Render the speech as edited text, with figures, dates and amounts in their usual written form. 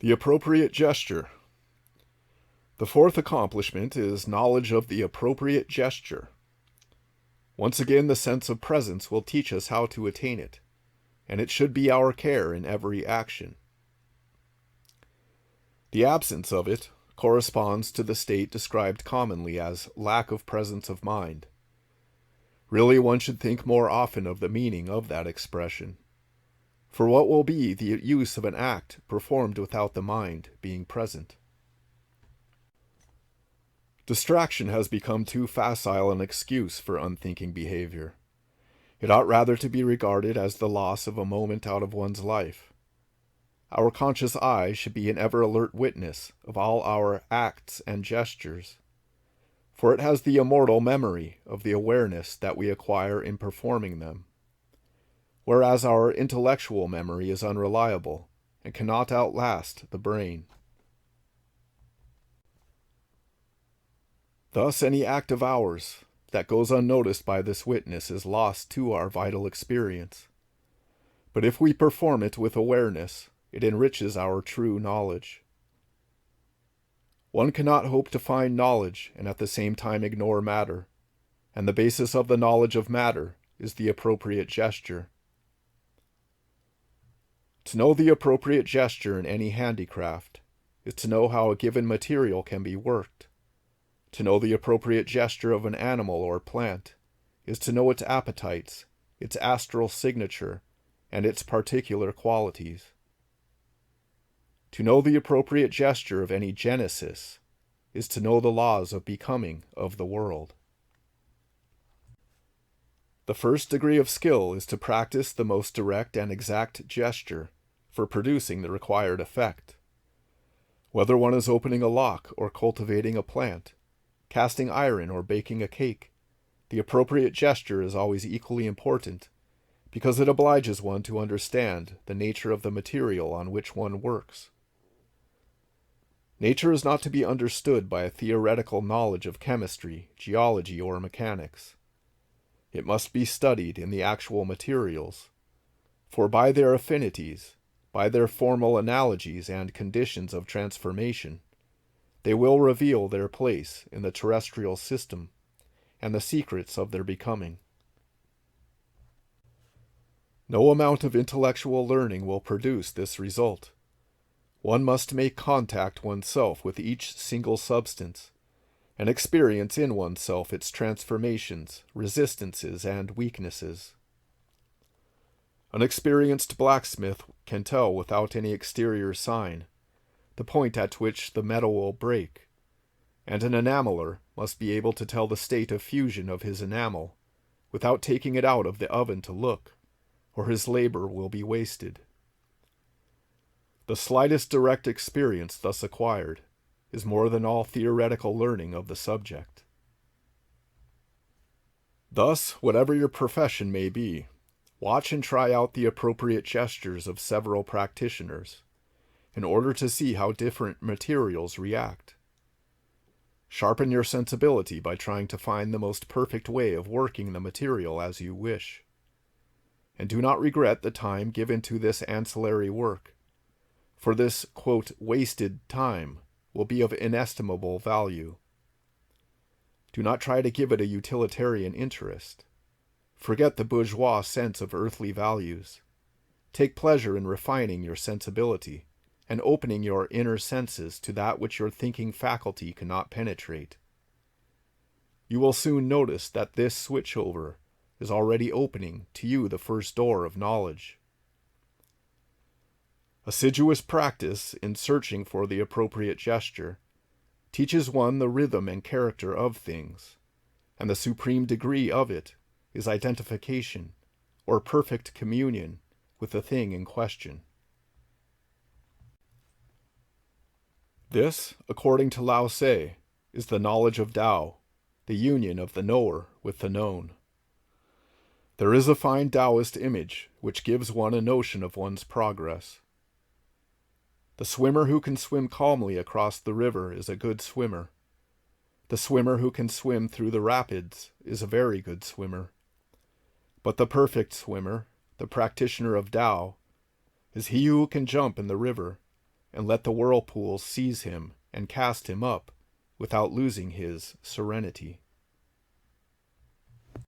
The appropriate gesture. The fourth accomplishment is knowledge of the appropriate gesture. Once again, the sense of presence will teach us how to attain it, and it should be our care in every action. The absence of it corresponds to the state described commonly as lack of presence of mind. Really, one should think more often of the meaning of that expression. For what will be the use of an act performed without the mind being present? Distraction has become too facile an excuse for unthinking behavior. It ought rather to be regarded as the loss of a moment out of one's life. Our conscious eye should be an ever-alert witness of all our acts and gestures, for it has the immortal memory of the awareness that we acquire in performing them, whereas our intellectual memory is unreliable and cannot outlast the brain. Thus, any act of ours that goes unnoticed by this witness is lost to our vital experience. But if we perform it with awareness, it enriches our true knowledge. One cannot hope to find knowledge and at the same time ignore matter, and the basis of the knowledge of matter is the appropriate gesture. To know the appropriate gesture in any handicraft is to know how a given material can be worked. To know the appropriate gesture of an animal or plant is to know its appetites, its astral signature, and its particular qualities. To know the appropriate gesture of any genesis is to know the laws of becoming of the world. The first degree of skill is to practice the most direct and exact gesture for producing the required effect. Whether one is opening a lock or cultivating a plant, casting iron or baking a cake, the appropriate gesture is always equally important because it obliges one to understand the nature of the material on which one works. Nature is not to be understood by a theoretical knowledge of chemistry, geology, or mechanics. It must be studied in the actual materials, for by their affinities, by their formal analogies and conditions of transformation, they will reveal their place in the terrestrial system and the secrets of their becoming. No amount of intellectual learning will produce this result. One must make contact oneself with each single substance, and experience in oneself its transformations, resistances, and weaknesses. An experienced blacksmith can tell without any exterior sign the point at which the metal will break, and an enameler must be able to tell the state of fusion of his enamel without taking it out of the oven to look, or his labor will be wasted. The slightest direct experience thus acquired is more than all theoretical learning of the subject. Thus, whatever your profession may be, watch and try out the appropriate gestures of several practitioners in order to see how different materials react. Sharpen your sensibility by trying to find the most perfect way of working the material as you wish. And do not regret the time given to this ancillary work, for this, quote, wasted time will be of inestimable value. Do not try to give it a utilitarian interest. Forget the bourgeois sense of earthly values. Take pleasure in refining your sensibility and opening your inner senses to that which your thinking faculty cannot penetrate. You will soon notice that this switchover is already opening to you the first door of knowledge. Assiduous practice in searching for the appropriate gesture teaches one the rhythm and character of things, and the supreme degree of it is identification, or perfect communion, with the thing in question. This, according to Lao Tse, is the knowledge of Tao, the union of the knower with the known. There is a fine Taoist image which gives one a notion of one's progress. The swimmer who can swim calmly across the river is a good swimmer. The swimmer who can swim through the rapids is a very good swimmer. But the perfect swimmer, the practitioner of Tao, is he who can jump in the river and let the whirlpools seize him and cast him up, without losing his serenity.